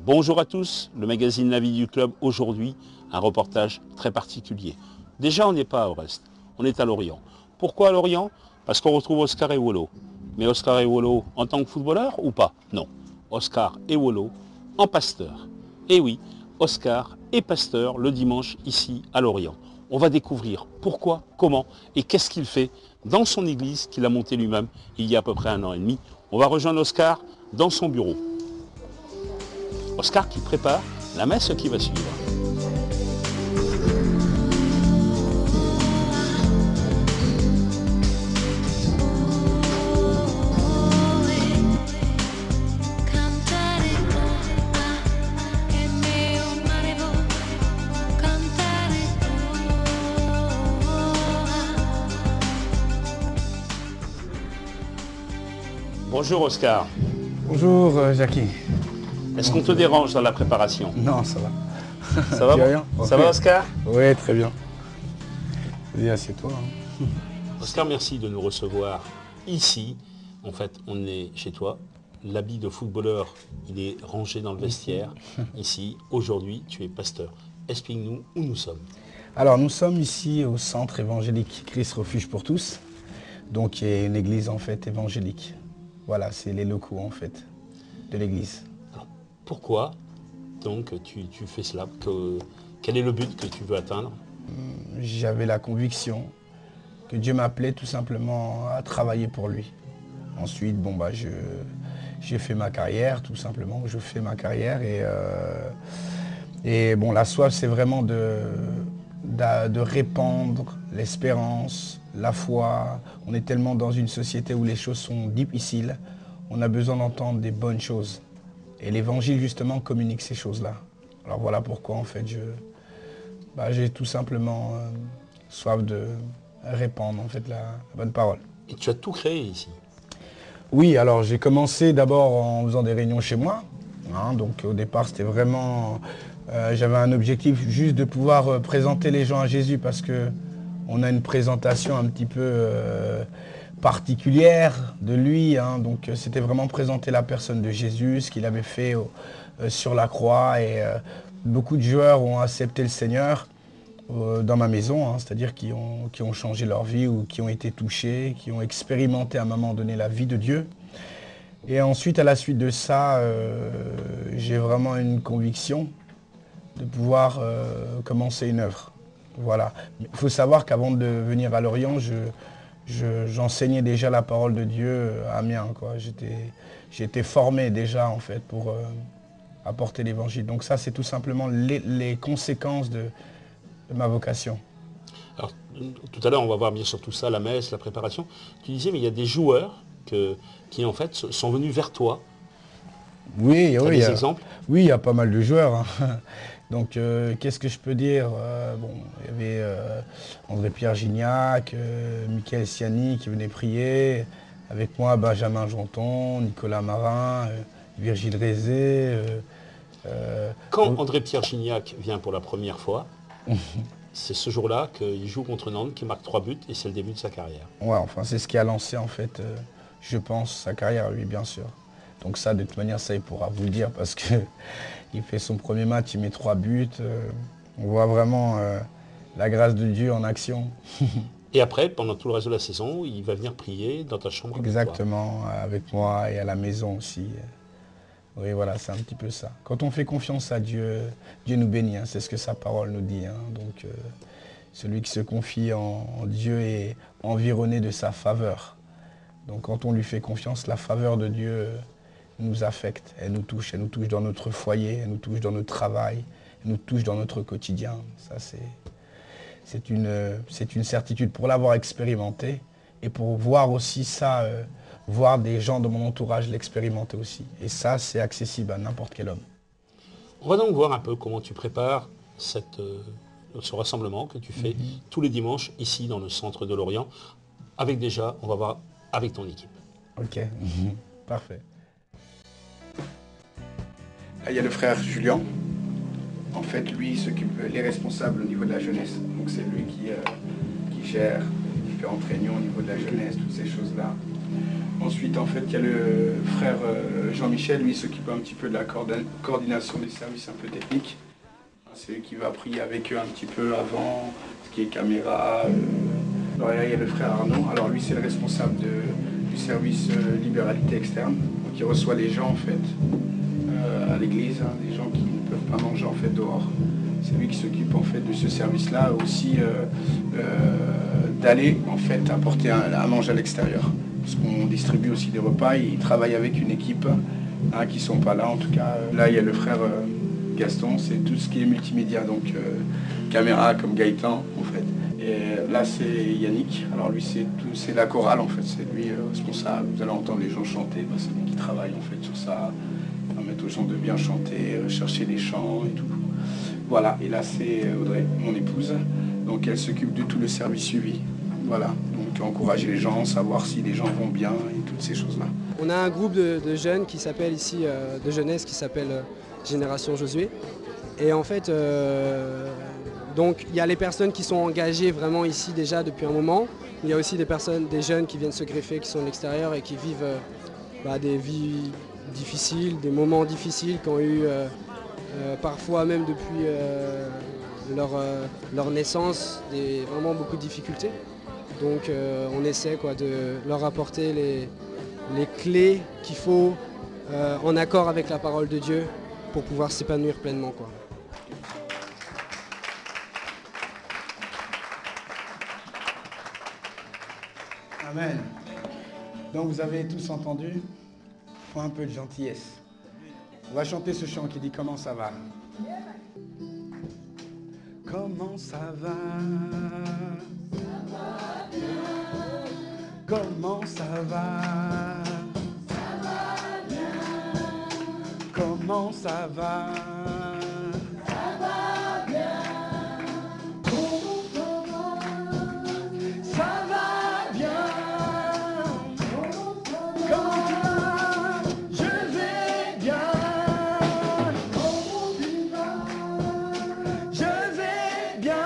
Bonjour à tous, le magazine La Vie du Club, aujourd'hui, un reportage très particulier. Déjà, on n'est pas à Orest, on est à Lorient. Pourquoi à Lorient? Parce qu'on retrouve Oscar Ewolo. Mais Oscar Ewolo en tant que footballeur ou pas? Non. Oscar Ewolo en pasteur. Et oui, Oscar est pasteur le dimanche ici à Lorient. On va découvrir pourquoi, comment et qu'est-ce qu'il fait dans son église qu'il a montée lui-même il y a à peu près 1 an et demi. On va rejoindre Oscar dans son bureau. Oscar qui prépare la messe qui va suivre. Bonjour Oscar. Bonjour Jackie. Est-ce qu'on te dérange dans la préparation? Non, ça va. Ça va, rien. Ça va Oscar? Oui, très bien. Vas-y, assieds-toi. Oscar, merci de nous recevoir ici. En fait, on est chez toi. L'habit de footballeur, il est rangé dans le vestiaire. Ici, aujourd'hui, tu es pasteur. Explique-nous où nous sommes. Alors, nous sommes ici au centre évangélique Christ Refuge pour tous. Donc, qui est une église en fait évangélique. Voilà, c'est les locaux en fait de l'église. Alors, pourquoi donc tu fais cela? Quel est le but que tu veux atteindre? J'avais la conviction que Dieu m'appelait tout simplement à travailler pour lui. Ensuite, bon bah j'ai fait ma carrière, tout simplement. Je fais ma carrière et bon, la soif, c'est vraiment de répandre l'espérance, la foi. On est tellement dans une société où les choses sont difficiles. On a besoin d'entendre des bonnes choses. Et l'évangile, justement, communique ces choses-là. Alors voilà pourquoi, en fait, j'ai tout simplement soif de répandre, en fait, la bonne parole. Et tu as tout créé ici. Oui, alors j'ai commencé d'abord en faisant des réunions chez moi. Donc au départ, c'était vraiment... j'avais un objectif juste de pouvoir présenter les gens à Jésus parce que on a une présentation un petit peu particulière de lui. Donc c'était vraiment présenter la personne de Jésus, ce qu'il avait fait sur la croix. Et beaucoup de joueurs ont accepté le Seigneur dans ma maison, c'est-à-dire qui ont changé leur vie ou qui ont été touchés, qui ont expérimenté à un moment donné la vie de Dieu. Et ensuite, à la suite de ça, j'ai vraiment une conviction de pouvoir commencer une œuvre. Voilà. Il faut savoir qu'avant de venir à Lorient, j'enseignais déjà la parole de Dieu à Amiens, quoi. J'étais formé déjà en fait pour apporter l'évangile. Donc ça, c'est tout simplement les conséquences de ma vocation. Alors, tout à l'heure, on va voir bien sûr tout ça, la messe, la préparation. Tu disais, mais il y a des joueurs qui, en fait, sont venus vers toi. Oui, T'as oui. des exemples? Oui, il y a pas mal de joueurs. Donc, qu'est-ce que je peux dire? Bon, il y avait André-Pierre Gignac, Michael Siani qui venait prier. Avec moi, Benjamin Janton, Nicolas Marin, Virgile Rézé. Quand André-Pierre Gignac vient pour la première fois, c'est ce jour-là qu'il joue contre Nantes, qui marque 3 buts, et c'est le début de sa carrière. Ouais, enfin, c'est ce qui a lancé, en fait, je pense, sa carrière, lui, bien sûr. Donc ça, de toute manière, ça, il pourra vous le dire, parce qu'il fait son premier match, il met 3 buts. On voit vraiment la grâce de Dieu en action. Et après, pendant tout le reste de la saison, il va venir prier dans ta chambre. Exactement, avec moi et à la maison aussi. Oui, voilà, c'est un petit peu ça. Quand on fait confiance à Dieu, Dieu nous bénit, c'est ce que sa parole nous dit. Donc, celui qui se confie en Dieu est environné de sa faveur. Donc, quand on lui fait confiance, la faveur de Dieu nous affecte, elle nous touche dans notre foyer, elle nous touche dans notre travail, elle nous touche dans notre quotidien. Ça, c'est une certitude pour l'avoir expérimenté et pour voir aussi ça, voir des gens de mon entourage l'expérimenter aussi. Et ça, c'est accessible à n'importe quel homme. On va donc voir un peu comment tu prépares ce rassemblement que tu fais tous les dimanches ici dans le centre de Lorient. On va voir avec ton équipe. Ok, parfait. Là, il y a le frère Julien. En fait, lui, il s'occupe, les responsables au niveau de la jeunesse. Donc c'est lui qui gère, qui différentes réunions au niveau de la jeunesse, toutes ces choses-là. Ensuite, en fait, il y a le frère Jean-Michel, lui, il s'occupe un petit peu de la coordination des services un peu techniques. C'est lui qui va prier avec eux un petit peu avant, ce qui est caméra. Alors là, il y a le frère Arnaud. Alors lui, c'est le responsable du service libéralité externe. Donc il reçoit les gens, en fait, à l'église, hein, des gens qui ne peuvent pas manger, en fait, dehors. C'est lui qui s'occupe, en fait, de ce service-là, aussi d'aller, en fait, apporter à manger à l'extérieur. Parce qu'on distribue aussi des repas. Il travaille avec une équipe hein, qui ne sont pas là, en tout cas. Là, il y a le frère Gaston, c'est tout ce qui est multimédia, donc caméra comme Gaëtan, en fait. Et là, c'est Yannick. Alors lui, c'est la chorale, en fait. C'est lui responsable. Vous allez entendre les gens chanter. Bah, c'est lui qui travaille, en fait, sur ça. Permettre aux gens de bien chanter, chercher les chants et tout. Voilà. Et là, c'est Audrey, mon épouse. Donc elle s'occupe de tout le service suivi. Voilà. Donc encourager les gens, savoir si les gens vont bien et toutes ces choses-là. On a un groupe de jeunes qui s'appelle ici, de jeunesse, qui s'appelle Génération Josué. Et en fait, donc il y a les personnes qui sont engagées vraiment ici déjà depuis un moment. Il y a aussi des jeunes qui viennent se greffer, qui sont de l'extérieur et qui vivent des vies difficiles, des moments difficiles, qui ont eu parfois même depuis leur naissance vraiment beaucoup de difficultés. Donc on essaie de leur apporter les clés qu'il faut en accord avec la parole de Dieu pour pouvoir s'épanouir pleinement, quoi. Amen. Donc vous avez tous entendu, il faut un peu de gentillesse. On va chanter ce chant qui dit comment ça va. Comment ça va? Comment ça va? Ça va bien. Comment ça va? Ça va bien. Ça va bien. Comment je vais bien. Je vais bien.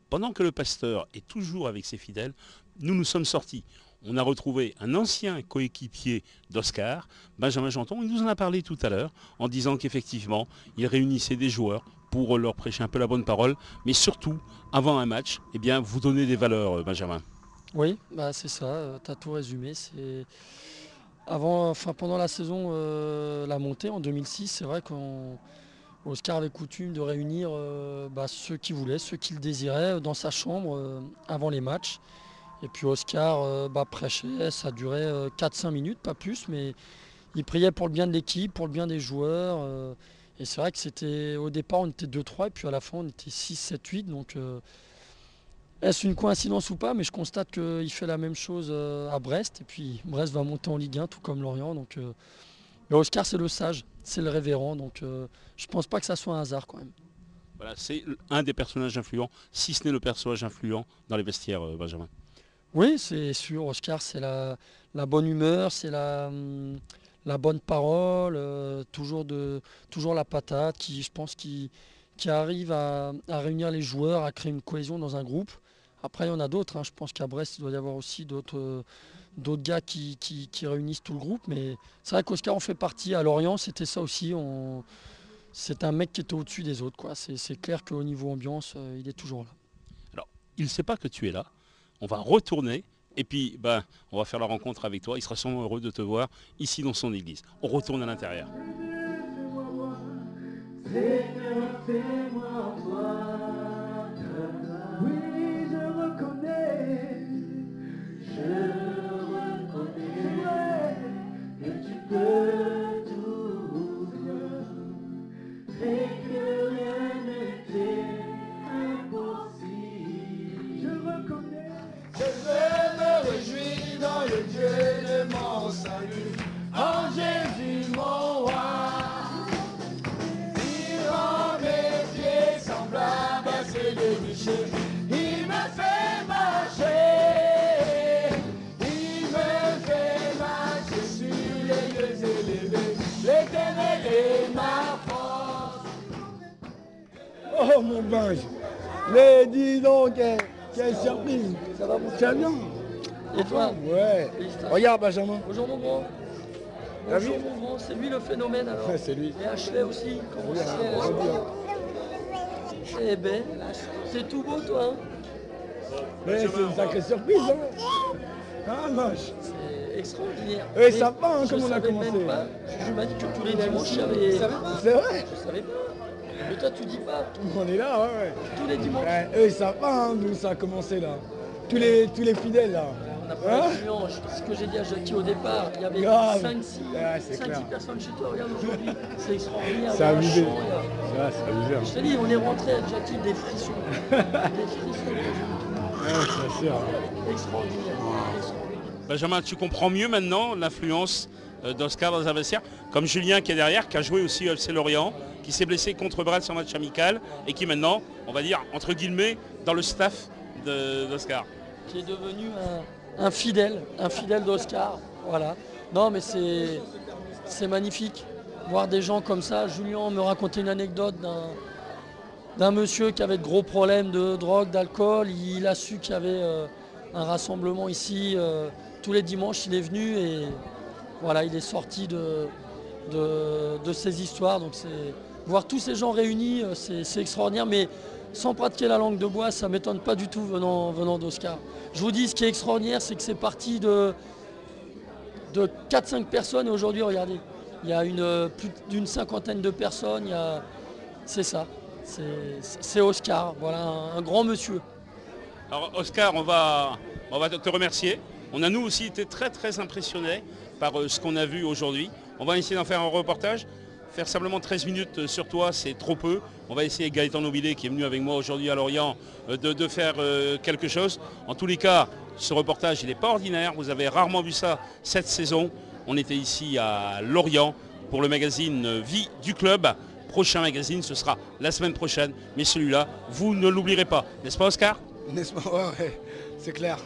Pendant que le pasteur est toujours avec ses fidèles, nous sommes sortis. On a retrouvé un ancien coéquipier d'Oscar, Benjamin Janton. Il nous en a parlé tout à l'heure en disant qu'effectivement, il réunissait des joueurs pour leur prêcher un peu la bonne parole, mais surtout, avant un match, eh bien, vous donnez des valeurs, Benjamin. Oui, c'est ça, tu as tout résumé. Pendant la saison, la montée en 2006, c'est vrai qu'Oscar avait coutume de réunir ceux qui voulaient, ceux qui le désiraient dans sa chambre avant les matchs. Et puis Oscar prêchait, ça durait 4-5 minutes, pas plus, mais il priait pour le bien de l'équipe, pour le bien des joueurs. Et c'est vrai que au départ on était 2-3 et puis à la fin on était 6-7-8. Donc est-ce une coïncidence ou pas? Mais je constate qu'il fait la même chose à Brest. Et puis Brest va monter en Ligue 1 tout comme Lorient. Donc, mais Oscar c'est le sage, c'est le révérend. Donc je pense pas que ça soit un hasard quand même. Voilà, c'est un des personnages influents, si ce n'est le personnage influent dans les vestiaires, Benjamin. Oui, c'est sûr. Oscar, c'est la bonne humeur, c'est la bonne parole, toujours la patate, je pense, qui arrive à réunir les joueurs, à créer une cohésion dans un groupe. Après, il y en a d'autres. Je pense qu'à Brest, il doit y avoir aussi d'autres gars qui réunissent tout le groupe. Mais c'est vrai qu'Oscar en fait partie. À Lorient, c'était ça aussi. C'est un mec qui était au-dessus des autres, quoi. C'est clair qu'au niveau ambiance, il est toujours là. Alors, il ne sait pas que tu es là. On va retourner et puis on va faire la rencontre avec toi. Il sera sûrement heureux de te voir ici dans son église. On retourne à l'intérieur. Oui, je reconnais que tu peux tout faire et que rien ne t'est impossible. Je reconnais. Je me réjouis dans le Dieu de mon salut, en Jésus mon roi. Il rend mes pieds semblables à ceux de Michel. Il me fait marcher. Il me fait marcher sur les lieux élevés. L'Éternel est ma force. Oh mon Benj, mais dis donc, Quelle surprise. Ça va mon Tu vas bien? Et toi? Ouais. Félicitations. Regarde Benjamin. Bonjour mon grand. T'as vu? Bonjour mon grand, c'est lui le phénomène alors. Ouais, c'est lui. Et Ashley aussi, comment Oui, ça on va dire. Eh ben, c'est tout beau toi. Hein, Ouais, c'est une sacrée surprise. Hein. Ah, moche. c'est extraordinaire. Ouais, Et ça va, hein, je comme on a savais commencé. même pas. Je m'a dit que tous les dimanches, il y avait... C'est vrai. Je savais pas. Mais toi, tu dis pas. On est là, ouais. Tous les dimanches. Ouais, eux, ils savent pas hein, d'où ça a commencé là. Tous les fidèles là. On a pas Hein d'influence. Ce que j'ai dit à Jackie au départ, il y avait Grave. 5-6 Ouais, c'est clair. personnes chez toi. Regarde aujourd'hui, c'est extraordinaire. C'est Il y a un abusé. chant, il y a- C'est abusé. Je te dis, on est rentré avec Jackie des frissons. Des frissons. Ouais, c'est sûr. Extraordinaire. Benjamin, tu comprends mieux maintenant l'influence d'Oscar dans un vestiaire, comme Julien qui est derrière, qui a joué aussi au FC Lorient, qui s'est blessé contre Brest en match amical et qui maintenant, on va dire, entre guillemets, dans le staff d'Oscar. Qui est devenu un fidèle d'Oscar. Voilà. Non mais c'est magnifique. Voir des gens comme ça. Julien me racontait une anecdote d'un monsieur qui avait de gros problèmes de drogue, d'alcool. Il a su qu'il y avait un rassemblement ici. Tous les dimanches, il est venu et voilà, il est sorti de ces histoires. Donc voir tous ces gens réunis, c'est extraordinaire. Mais sans pratiquer la langue de bois, ça ne m'étonne pas du tout venant d'Oscar. Je vous dis, ce qui est extraordinaire, c'est que c'est parti de 4-5 personnes et aujourd'hui, regardez, il y a plus d'une cinquantaine de personnes. C'est ça, c'est Oscar, voilà, un grand monsieur. Alors Oscar, on va te remercier. On a nous aussi été très très impressionnés par ce qu'on a vu aujourd'hui. On va essayer d'en faire un reportage. Faire simplement 13 minutes sur toi, c'est trop peu. On va essayer, Gaëtan Nobilé, qui est venu avec moi aujourd'hui à Lorient, de faire quelque chose. En tous les cas, ce reportage, il n'est pas ordinaire. Vous avez rarement vu ça cette saison. On était ici à Lorient pour le magazine Vie du Club. Prochain magazine, ce sera la semaine prochaine. Mais celui-là, vous ne l'oublierez pas. N'est-ce pas, Oscar? N'est-ce pas? Ouais, c'est clair.